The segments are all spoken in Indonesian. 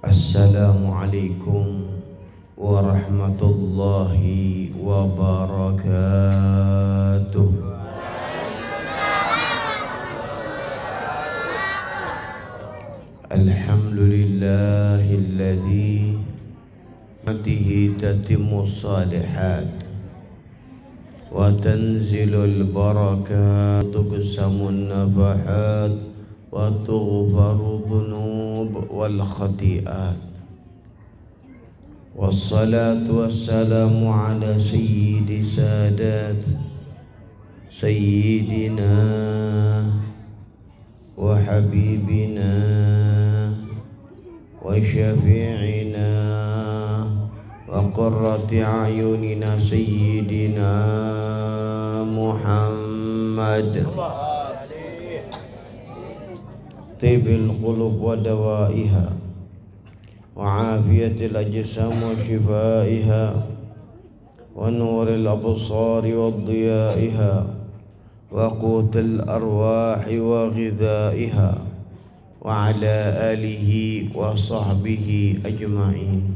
Assalamualaikum warahmatullahi wabarakatuh. Alhamdulillahilladzi bihi tatimmus shalihat wa tanzilul barakat tuqsamun nafahat wa tughfaru dhunub wal khati'at. Wassalatu wassalamu ala sayyidi sadat sayyidina wa habibina wa syafi'ina wa qurrati a'yunina sayyidina Muhammad. Tibil qulub wa dawaiha wa afiyatil ajsam wa shifaiha wa nuril absari wa diyaiha wa qutil arwahi wa ghidaiha wa ala alihi wa sahbihi ajma'in.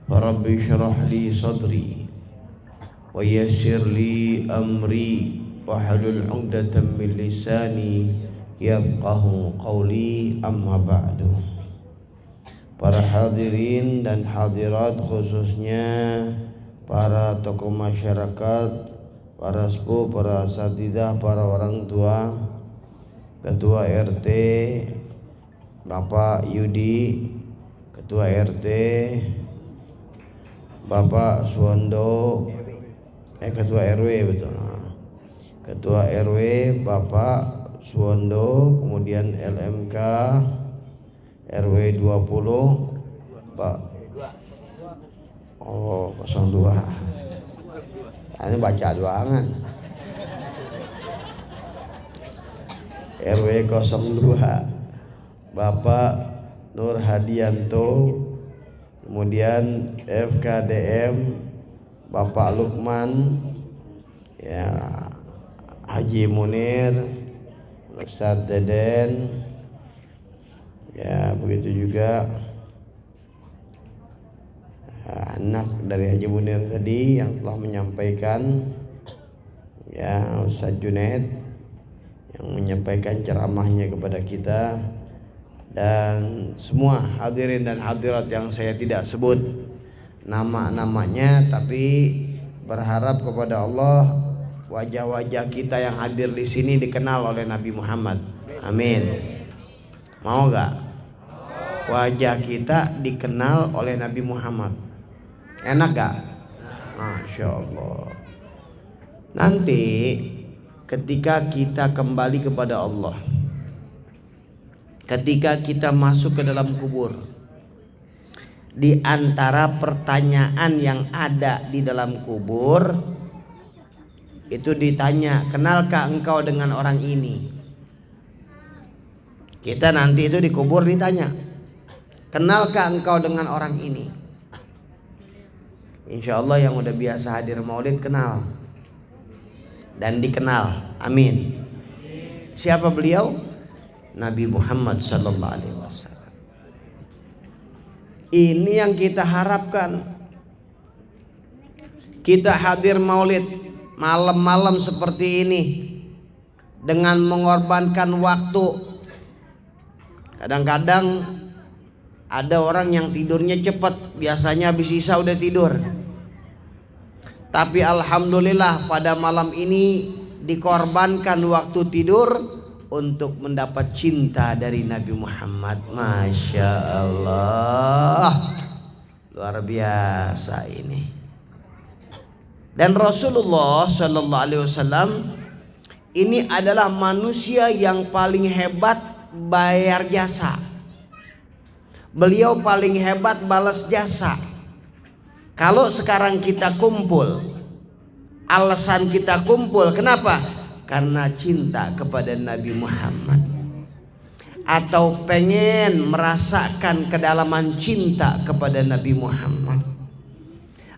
Rabbi shrah li sadri wa yassir li amri wa halul 'uqdatam min lisani yafqahu qawli, amma ba'du. Para hadirin dan hadirat, khususnya para tokoh masyarakat, para sepuh, para asatidzah, para orang tua, ketua RT Bapak Yudi, ketua RT Bapak Suwondo, ketua RW, betul, ketua RW Bapak Suwondo, kemudian LMK RW 20 Pak 02. Ini baca doangan. RW 02 Bapak Nur Hadianto, kemudian FKDM Bapak Lukman, ya, Haji Munir, Ustadz Deden, ya, begitu juga anak dari Haji Munir tadi yang telah menyampaikan, ya, Ustadz Junaid yang menyampaikan ceramahnya kepada kita, dan semua hadirin dan hadirat yang saya tidak sebut nama-namanya, tapi berharap kepada Allah wajah-wajah kita yang hadir di sini dikenal oleh Nabi Muhammad. Amin. Mau gak? Wajah kita dikenal oleh Nabi Muhammad. Enak gak? Masya Allah. Nanti ketika kita kembali kepada Allah, ketika kita masuk ke dalam kubur, di antara pertanyaan yang ada di dalam kubur itu ditanya, kenalkah engkau dengan orang ini? Kita nanti itu dikubur ditanya, kenalkah engkau dengan orang ini? Insya Allah yang udah biasa hadir maulid kenal dan dikenal. Amin. Siapa beliau? Nabi Muhammad sallallahu alaihi wasallam. Ini yang kita harapkan. Kita hadir maulid malam-malam seperti ini dengan mengorbankan waktu. Kadang-kadang ada orang yang tidurnya cepat, biasanya habis isya udah tidur. Tapi alhamdulillah pada malam ini dikorbankan waktu tidur untuk mendapat cinta dari Nabi Muhammad. Masya Allah, luar biasa ini. Dan Rasulullah Sallallahu Alaihi Wasallam ini adalah manusia yang paling hebat bayar jasa. Beliau paling hebat balas jasa. Kalau sekarang kita kumpul, alasan kita kumpul kenapa? Karena cinta kepada Nabi Muhammad, atau pengen merasakan kedalaman cinta kepada Nabi Muhammad,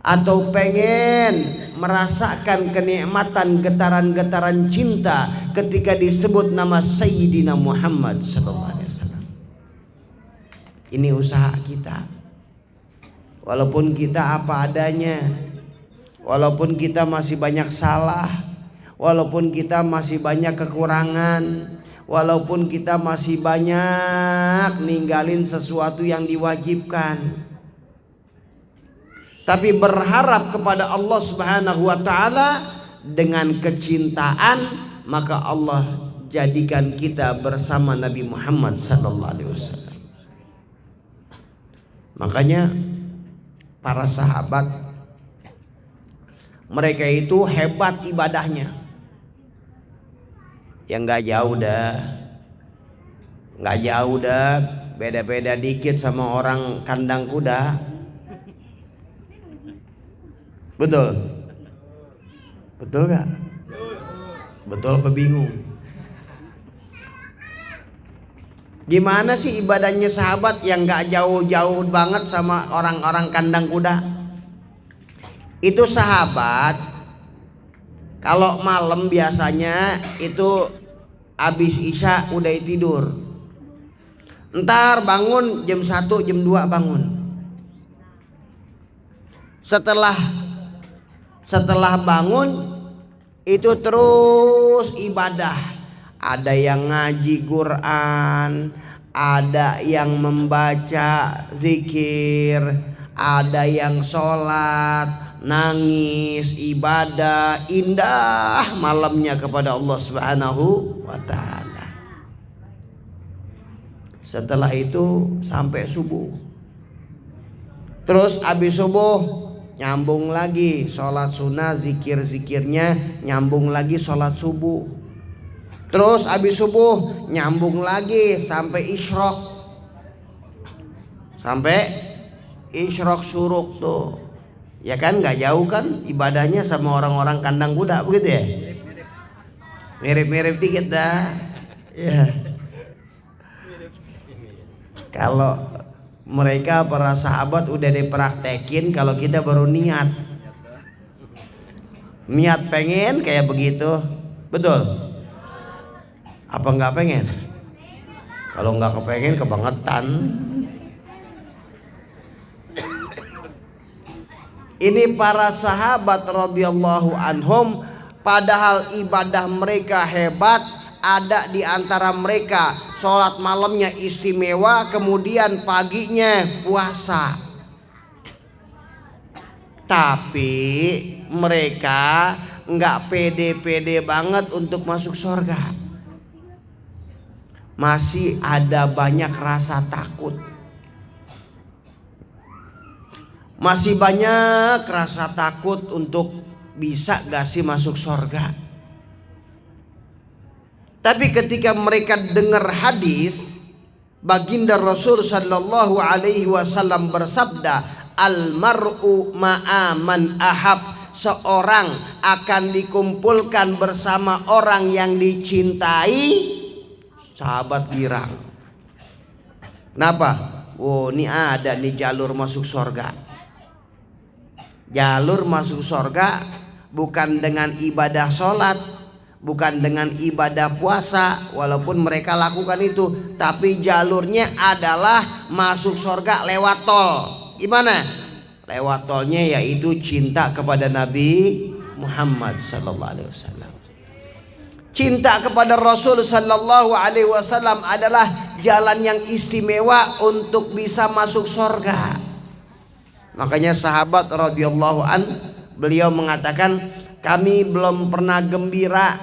atau pengen merasakan kenikmatan getaran-getaran cinta ketika disebut nama Sayyidina Muhammad sallallahu alaihi wasallam. Ini usaha kita. Walaupun kita apa adanya, walaupun kita masih banyak salah, walaupun kita masih banyak kekurangan, walaupun kita masih banyak ninggalin sesuatu yang diwajibkan, tapi berharap kepada Allah Subhanahu wa ta'ala dengan kecintaan, maka Allah jadikan kita bersama Nabi Muhammad sallallahu alaihi wasallam. Makanya para sahabat, mereka itu hebat ibadahnya. Yang nggak jauh dah, beda-beda dikit sama orang kandang kuda. Betul? Betul gak? Betul apa bingung? Gimana sih ibadahnya sahabat yang gak jauh-jauh banget sama orang-orang kandang kuda? Itu sahabat kalau malam biasanya itu habis isya udah tidur. Ntar bangun jam 1, jam 2 bangun. Setelah bangun itu terus ibadah. Ada yang ngaji Quran, ada yang membaca zikir, ada yang sholat, nangis, ibadah, indah malamnya kepada Allah Subhanahu wa ta'ala. Setelah itu sampai subuh. Terus habis subuh nyambung lagi sholat sunnah, zikir-zikirnya, nyambung lagi sholat subuh. Terus habis subuh nyambung lagi sampai isyrok. Sampai isyrok suruk tuh. Ya kan gak jauh kan ibadahnya sama orang-orang kandang kuda begitu ya. Mirip-mirip dikit dah. Ya. Kalau mereka para sahabat udah dipraktekin, kalau kita baru niat pengen kayak begitu. Betul? Apa nggak pengen? Kalau nggak kepengen kebangetan. Ini para sahabat radhiyallahu anhum, padahal ibadah mereka hebat. Ada di antara mereka sholat malamnya istimewa, kemudian paginya puasa. Tapi mereka nggak pede-pede banget untuk masuk surga. Masih ada banyak rasa takut. Masih banyak rasa takut untuk bisa gak sih masuk surga. Tapi ketika mereka dengar hadis baginda Rasul sallallahu alaihi wasallam bersabda, al-mar'u ma'a man ahab, seorang akan dikumpulkan bersama orang yang dicintai. Sahabat girang. Kenapa? Oh, ini ada nih jalur masuk surga. Jalur masuk surga bukan dengan ibadah sholat, bukan dengan ibadah puasa, walaupun mereka lakukan itu, tapi jalurnya adalah masuk surga lewat tol. Gimana? Lewat tolnya yaitu cinta kepada Nabi Muhammad sallallahu alaihi wasallam. Cinta kepada Rasul sallallahu alaihi wasallam adalah jalan yang istimewa untuk bisa masuk surga. Makanya sahabat radhiyallahu an, beliau mengatakan, kami belum pernah gembira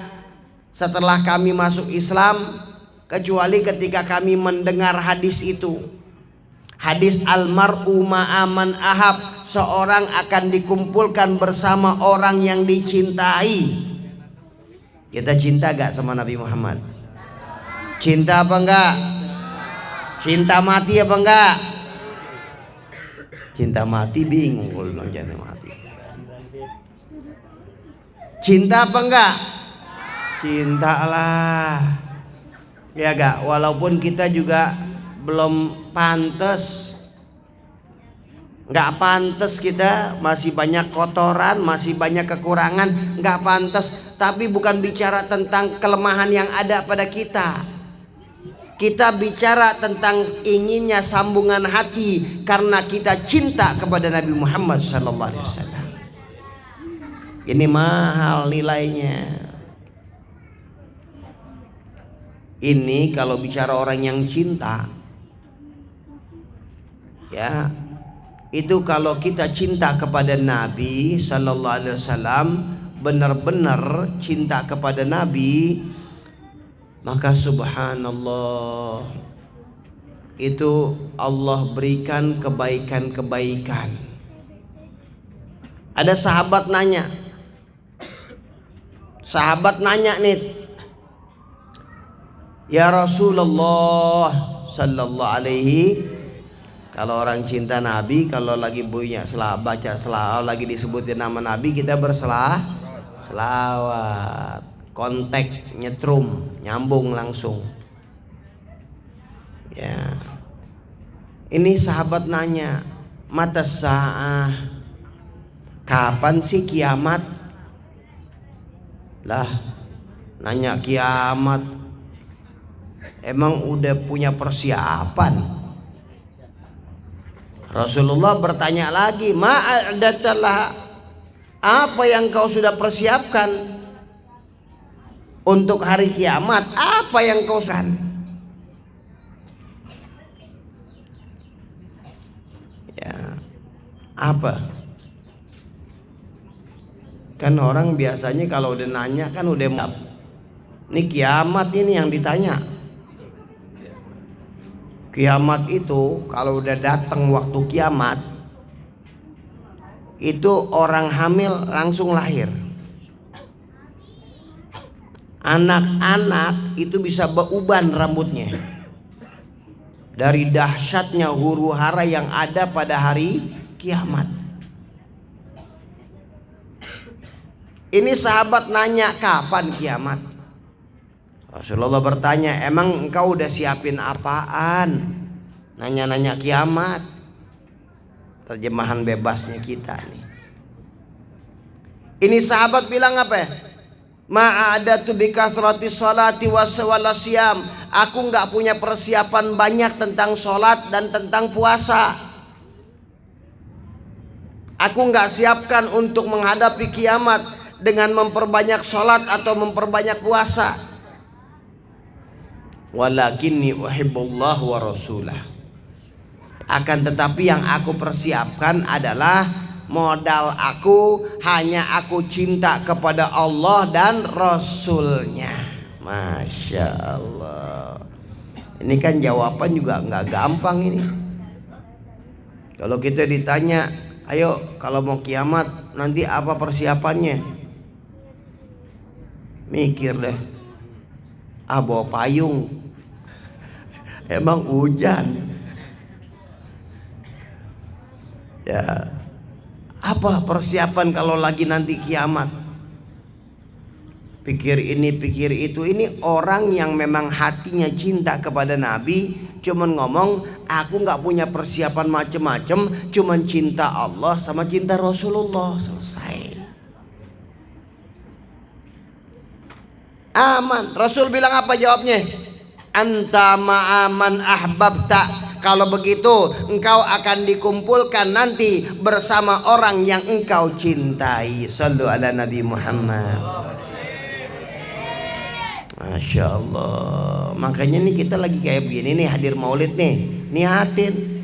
setelah kami masuk Islam kecuali ketika kami mendengar hadis itu. Hadis almar'u ma'aman ahab, seorang akan dikumpulkan bersama orang yang dicintai. Kita cinta gak sama Nabi Muhammad? Cinta apa enggak? Cinta mati apa enggak? Cinta mati bingung kalau bilang cinta mati. Cinta apa enggak? Cintalah. Ya gak? Walaupun kita juga belum pantas, nggak pantas, kita masih banyak kotoran, masih banyak kekurangan, nggak pantas. Tapi bukan bicara tentang kelemahan yang ada pada kita. Kita bicara tentang inginnya sambungan hati karena kita cinta kepada Nabi Muhammad sallallahu alaihi wasallam. Ini mahal nilainya. Ini kalau bicara orang yang cinta, ya, itu kalau kita cinta kepada Nabi sallallahu alaihi wasallam, benar-benar cinta kepada Nabi, maka subhanallah, itu Allah berikan kebaikan-kebaikan. Ada sahabat nanya nih, ya Rasulullah sallallahu alaihi, kalau orang cinta Nabi, kalau lagi bunyinya baca selawat, lagi disebutin nama Nabi, kita selawat. Kontak nyetrum, nyambung langsung. Ya. Ini sahabat nanya, mata sa'ah, kapan sih kiamat? Lah, nanya kiamat, emang udah punya persiapan? Rasulullah bertanya lagi, ma'adatalah, apa yang kau sudah persiapkan untuk hari kiamat? Apa yang kau san? Ya, apa? Kan orang biasanya kalau udah nanya kan udah, ini kiamat ini yang ditanya. Kiamat itu kalau udah datang waktu kiamat, itu orang hamil langsung lahir. Anak-anak itu bisa beruban rambutnya dari dahsyatnya huru hara yang ada pada hari kiamat. Ini sahabat nanya, kapan kiamat? Rasulullah bertanya, emang engkau udah siapin apaan? Nanya-nanya kiamat. Terjemahan bebasnya kita nih. Ini sahabat bilang apa? Ma'adatu bikathrati sholati wasyam. Aku nggak punya persiapan banyak tentang sholat dan tentang puasa. Aku nggak siapkan untuk menghadapi kiamat dengan memperbanyak sholat atau memperbanyak puasa. Walakinni uhibbullah wa rasulah. Akan tetapi yang aku persiapkan adalah modal aku, hanya aku cinta kepada Allah dan Rasulnya. Masya Allah. Ini kan jawaban juga nggak gampang ini. Kalau kita ditanya, ayo kalau mau kiamat nanti apa persiapannya? Mikir deh. Bawa payung. Emang hujan. Ya. Apa persiapan kalau lagi nanti kiamat? Pikir ini, pikir itu. Ini orang yang memang hatinya cinta kepada Nabi, cuman ngomong, aku nggak punya persiapan macem-macem, cuman cinta Allah sama cinta Rasulullah. Selesai. Aman. Rasul bilang apa jawabnya? Anta ma'aman ahbabta. Kalau begitu engkau akan dikumpulkan nanti bersama orang yang engkau cintai. Sallu ala Nabi Muhammad. Masya Allah. Makanya nih kita lagi kayak begini nih, hadir maulid nih, niatin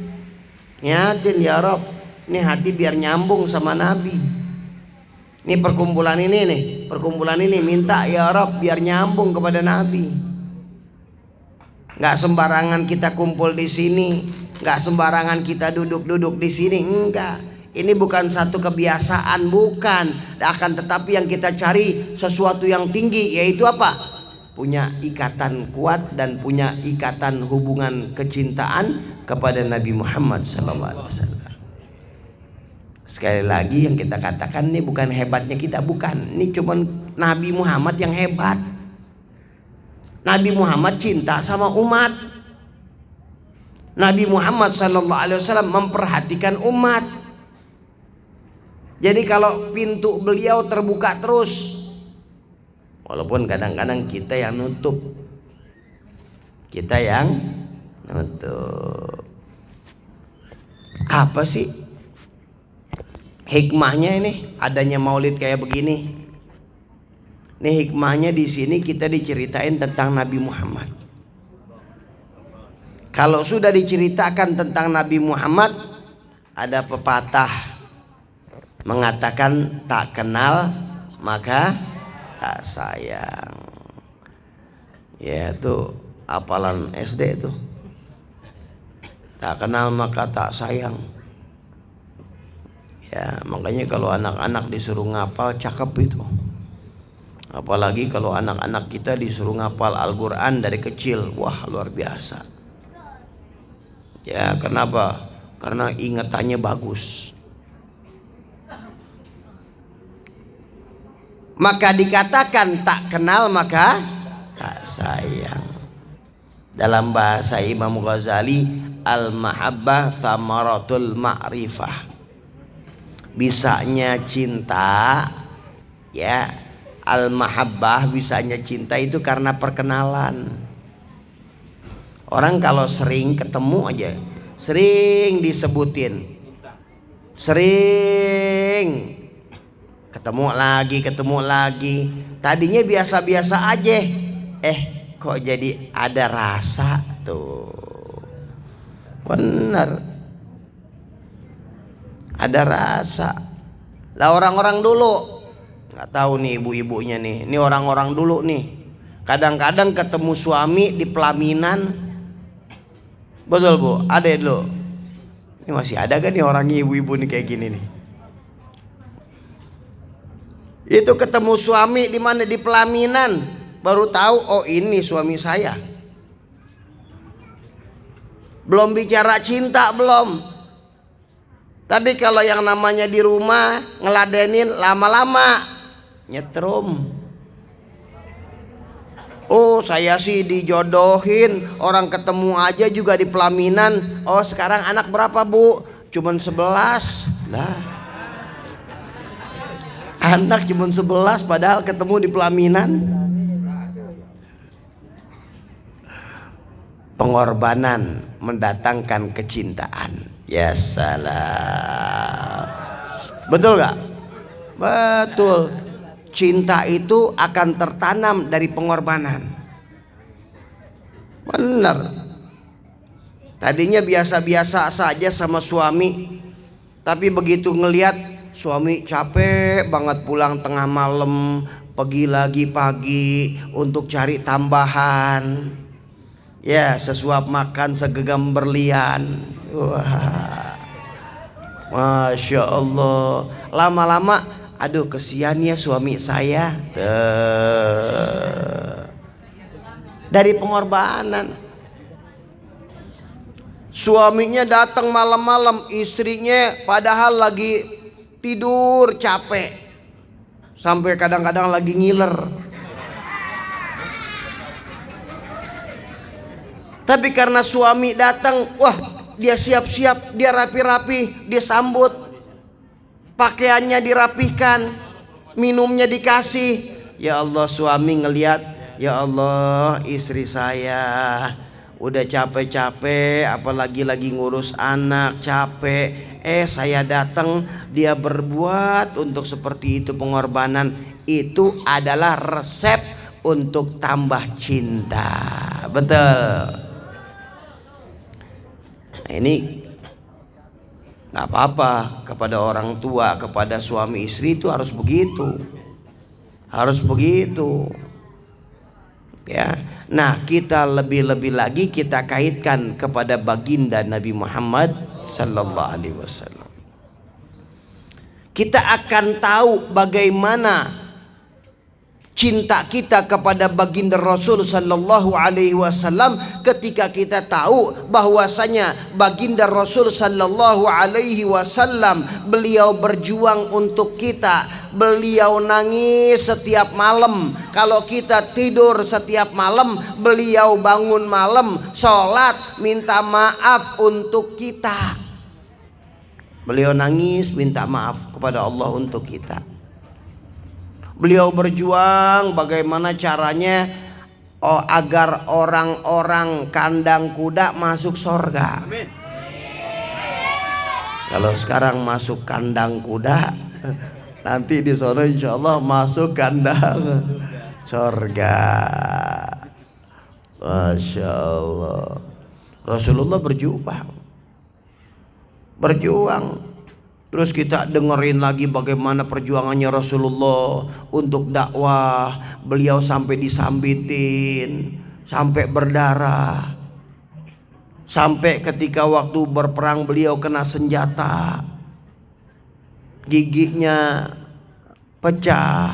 ya Rob, nih hati biar nyambung sama Nabi. Nih perkumpulan ini minta ya Rob biar nyambung kepada Nabi. Nggak sembarangan kita kumpul di sini, nggak sembarangan kita duduk-duduk di sini, enggak. Ini bukan satu kebiasaan, bukan. Akan tetapi yang kita cari sesuatu yang tinggi, yaitu apa? Punya ikatan kuat dan punya ikatan hubungan kecintaan kepada Nabi Muhammad SAW. Sekali lagi yang kita katakan ini bukan hebatnya kita, bukan. Ini cuma Nabi Muhammad yang hebat. Nabi Muhammad cinta sama umat. Nabi Muhammad SAW memperhatikan umat. Jadi kalau pintu beliau terbuka terus, walaupun kadang-kadang kita yang nutup. kita yang nutup. Apa sih hikmahnya ini adanya maulid kayak begini? Nih hikmahnya di sini kita diceritain tentang Nabi Muhammad. Kalau sudah diceritakan tentang Nabi Muhammad, ada pepatah mengatakan tak kenal maka tak sayang. Ya itu hafalan SD itu. Tak kenal maka tak sayang. Ya makanya kalau anak-anak disuruh ngapal cakep itu. Apalagi kalau anak-anak kita disuruh ngapal Al-Quran dari kecil, wah luar biasa. Ya kenapa? Karena ingatannya bagus. Maka dikatakan tak kenal maka tak sayang. Dalam bahasa Imam Ghazali, al-mahabbah thamaratul ma'rifah. Bisanya cinta, ya, al-mahabbah bisanya cinta itu karena perkenalan. Orang kalau sering ketemu aja, sering disebutin, sering ketemu lagi. Tadinya biasa-biasa aja, kok jadi ada rasa tuh. Bener, ada rasa. Lah orang-orang dulu, nggak tahu nih ibu-ibunya nih, ini orang-orang dulu nih. Kadang-kadang ketemu suami di pelaminan, betul bu, ada dulu. Ini masih ada kan nih orang ibu-ibu nih kayak gini nih. Itu ketemu suami di mana, di pelaminan, baru tahu oh ini suami saya. Belum bicara cinta belum. Tapi kalau yang namanya di rumah ngeladenin lama-lama nyetrum. Oh saya sih dijodohin, orang ketemu aja juga di pelaminan. Oh sekarang anak berapa bu? Cuman 11 lah. Anak cuma 11 padahal ketemu di pelaminan. Pengorbanan mendatangkan kecintaan. Ya salam. Betul gak? Betul. Cinta itu akan tertanam dari pengorbanan. Benar. Tadinya biasa-biasa saja sama suami, tapi begitu ngelihat suami capek banget pulang tengah malam, pergi lagi pagi untuk cari tambahan. Ya, sesuap makan segenggam berlian. Wah, Masya Allah. Lama-lama, aduh kesian ya suami saya. Dari pengorbanan. Suaminya datang malam-malam, istrinya padahal lagi tidur capek, sampai kadang-kadang lagi ngiler. Tapi karena suami datang, wah dia siap-siap, dia rapi-rapi, dia sambut, pakaiannya dirapihkan, minumnya dikasih. Ya Allah, suami ngelihat, ya Allah istri saya udah capek-capek, apalagi lagi ngurus anak capek. Saya datang, dia berbuat untuk seperti itu. Pengorbanan itu adalah resep untuk tambah cinta. Betul. Nah ini nggak apa-apa, kepada orang tua, kepada suami istri itu harus begitu, harus begitu. Ya, nah kita lebih-lebih lagi kita kaitkan kepada baginda Nabi Muhammad Sallallahu Alaihi Wasallam. Kita akan tahu bagaimana cinta kita kepada baginda Rasul Sallallahu Alaihi Wasallam ketika kita tahu bahwasanya baginda Rasul Sallallahu Alaihi Wasallam beliau berjuang untuk kita, beliau nangis setiap malam. Kalau kita tidur setiap malam, beliau bangun malam, sholat, minta maaf untuk kita. Beliau nangis minta maaf kepada Allah untuk kita. Beliau berjuang bagaimana caranya agar orang-orang kandang kuda masuk surga. Amin. Kalau sekarang masuk kandang kuda, nanti di sana insya Allah masuk kandang surga. Masya Allah. Rasulullah berjuang. Terus kita dengerin lagi bagaimana perjuangannya Rasulullah untuk dakwah. Beliau sampai disambitin, sampai berdarah, sampai ketika waktu berperang beliau kena senjata, giginya pecah,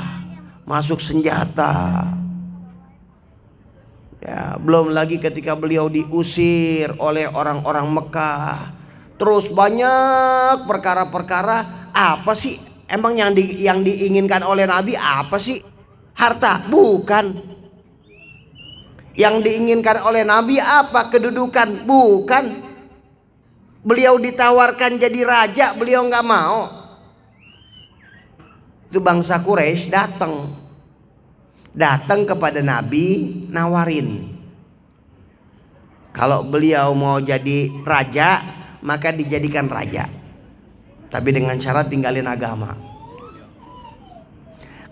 masuk senjata. Ya, belum lagi ketika beliau diusir oleh orang-orang Mekah. Terus banyak perkara-perkara. Apa sih emang yang diinginkan oleh Nabi? Apa sih? Harta? Bukan. Yang diinginkan oleh Nabi apa? Kedudukan? Bukan. Beliau ditawarkan jadi raja, beliau nggak mau. Itu bangsa Quraisy datang kepada Nabi, nawarin. Kalau beliau mau jadi raja, maka dijadikan raja, tapi dengan syarat tinggalin agama.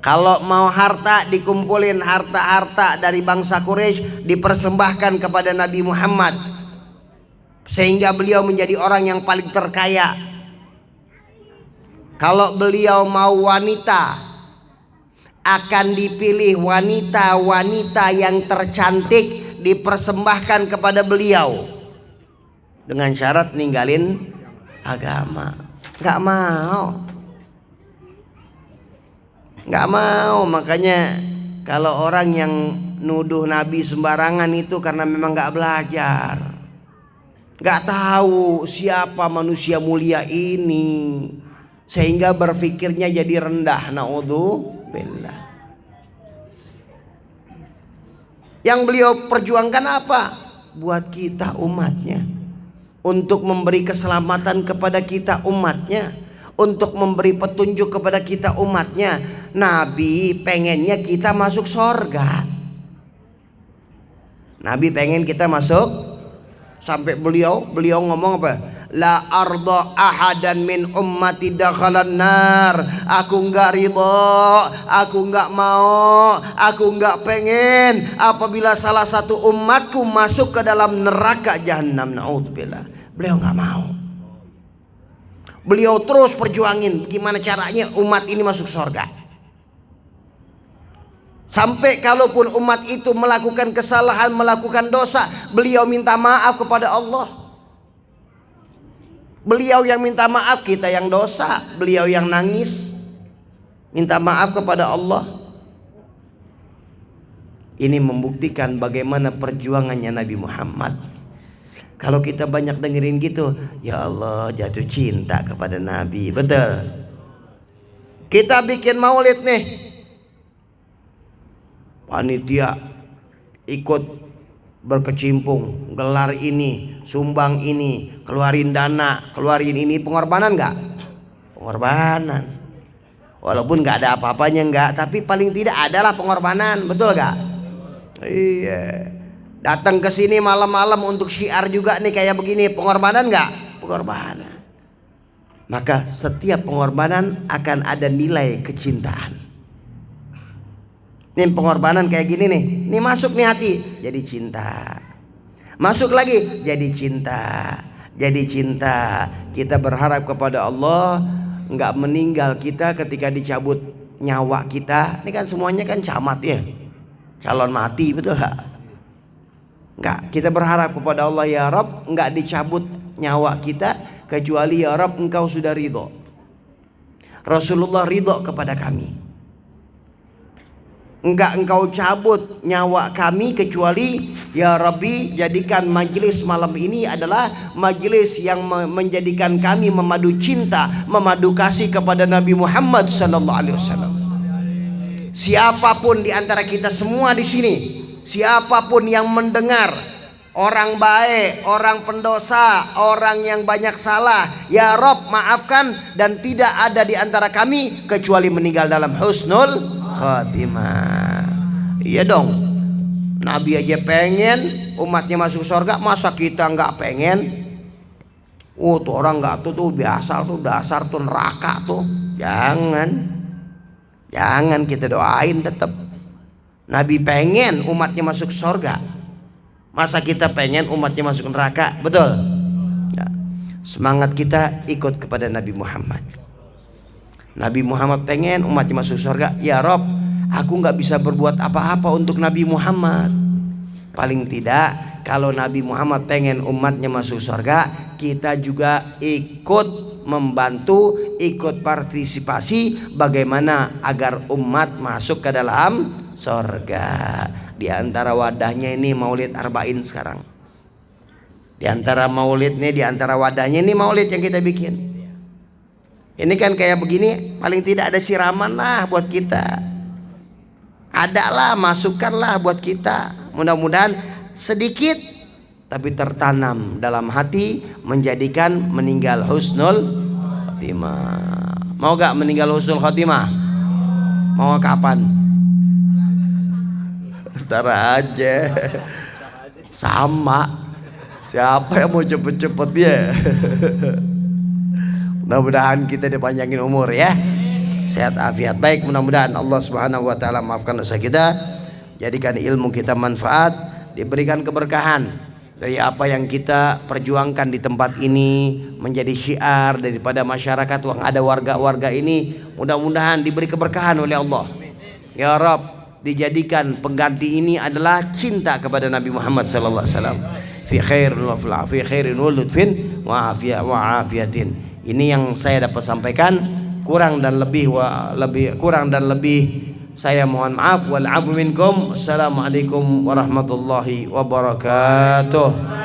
Kalau mau harta, dikumpulin harta-harta dari bangsa Quraisy, dipersembahkan kepada Nabi Muhammad, sehingga beliau menjadi orang yang paling terkaya. Kalau beliau mau wanita, akan dipilih wanita-wanita yang tercantik, dipersembahkan kepada beliau, dengan syarat ninggalin agama. Nggak mau. Makanya kalau orang yang nuduh Nabi sembarangan itu karena memang nggak belajar, nggak tahu siapa manusia mulia ini, sehingga berpikirnya jadi rendah. Naudzubillah. Yang beliau perjuangkan apa? Buat kita umatnya, untuk memberi keselamatan kepada kita umatnya, untuk memberi petunjuk kepada kita umatnya. Nabi pengennya kita masuk surga. Nabi pengen kita masuk. Sampai beliau ngomong apa? La arda ahadan min ummati dakhalan nar. Aku enggak ridha, aku enggak mau, aku enggak pengen apabila salah satu umatku masuk ke dalam neraka jahanam. Naudzubillah. Beliau nggak mau. Beliau terus perjuangin gimana caranya umat ini masuk surga. Sampai kalaupun umat itu melakukan kesalahan, melakukan dosa, beliau minta maaf kepada Allah. Beliau yang minta maaf, kita yang dosa. Beliau yang nangis, minta maaf kepada Allah. Ini membuktikan bagaimana perjuangannya Nabi Muhammad. Kalau kita banyak dengerin gitu, ya Allah jatuh cinta kepada Nabi. Betul. Kita bikin maulid nih, panitia ikut berkecimpung, gelar ini, sumbang ini, keluarin dana, keluarin ini. Pengorbanan nggak? Pengorbanan. Walaupun nggak ada apa-apanya nggak, tapi paling tidak adalah pengorbanan. Betul nggak? Iya. Datang ke sini malam-malam untuk syiar juga nih kayak begini, pengorbanan nggak? Pengorbanan. Maka setiap pengorbanan akan ada nilai kecintaan. Nih pengorbanan kayak gini nih, nih masuk nih hati, jadi cinta. Masuk lagi, jadi cinta, jadi cinta. Kita berharap kepada Allah nggak meninggal kita ketika dicabut nyawa kita. Ini kan semuanya kan camat ya, calon mati, betul nggak? Enggak, kita berharap kepada Allah, ya Rabb, enggak dicabut nyawa kita kecuali ya Rabb engkau sudah ridho. Rasulullah ridho kepada kami. Enggak engkau cabut nyawa kami kecuali ya Rabbi jadikan majelis malam ini adalah majelis yang menjadikan kami memadu cinta, memadu kasih kepada Nabi Muhammad sallallahu alaihi wasallam. Siapapun di antara kita semua di sini, siapapun yang mendengar, orang baik, orang pendosa, orang yang banyak salah, ya Rob maafkan, dan tidak ada di antara kami kecuali meninggal dalam husnul khatimah. Iya dong. Nabi aja pengen umatnya masuk surga, masa kita nggak pengen? Tuh orang nggak tuh biasa tuh dasar tuh neraka tuh. Jangan kita doain tetap. Nabi pengen umatnya masuk surga, masa kita pengen umatnya masuk neraka? Betul ya. Semangat kita ikut kepada Nabi Muhammad. Nabi Muhammad pengen umatnya masuk surga. Ya Rob, aku nggak bisa berbuat apa-apa untuk Nabi Muhammad. Paling tidak kalau Nabi Muhammad pengen umatnya masuk surga, kita juga ikut membantu, ikut partisipasi bagaimana agar umat masuk ke dalam surga. Di antara wadahnya ini Maulid Arba'in sekarang. Di antara maulidnya, di antara wadahnya ini maulid yang kita bikin. Ini kan kayak begini, paling tidak ada siraman lah buat kita. Ada lah, masukkanlah buat kita. Mudah-mudahan sedikit tapi tertanam dalam hati, menjadikan meninggal husnul khotimah. Mau gak meninggal husnul khotimah? Mau kapan? Ntar aja. Sama. Siapa yang mau cepet-cepet ya? Mudah-mudahan kita dipanjangin umur ya, sehat afiat. Baik, mudah-mudahan Allah Subhanahu wa taala maafkan dosa kita, jadikan ilmu kita manfaat, diberikan keberkahan dari apa yang kita perjuangkan di tempat ini, menjadi syiar daripada masyarakat yang ada warga-warga ini. Mudah-mudahan diberi keberkahan oleh Allah. Ya Rabb, dijadikan pengganti ini adalah cinta kepada Nabi Muhammad sallallahu alaihi wasallam. Fi khairin wa lutfin wa afiyatin. Ini yang saya dapat sampaikan, kurang dan lebih saya mohon maaf. Wal afu minkum. Assalamualaikum warahmatullahi wabarakatuh.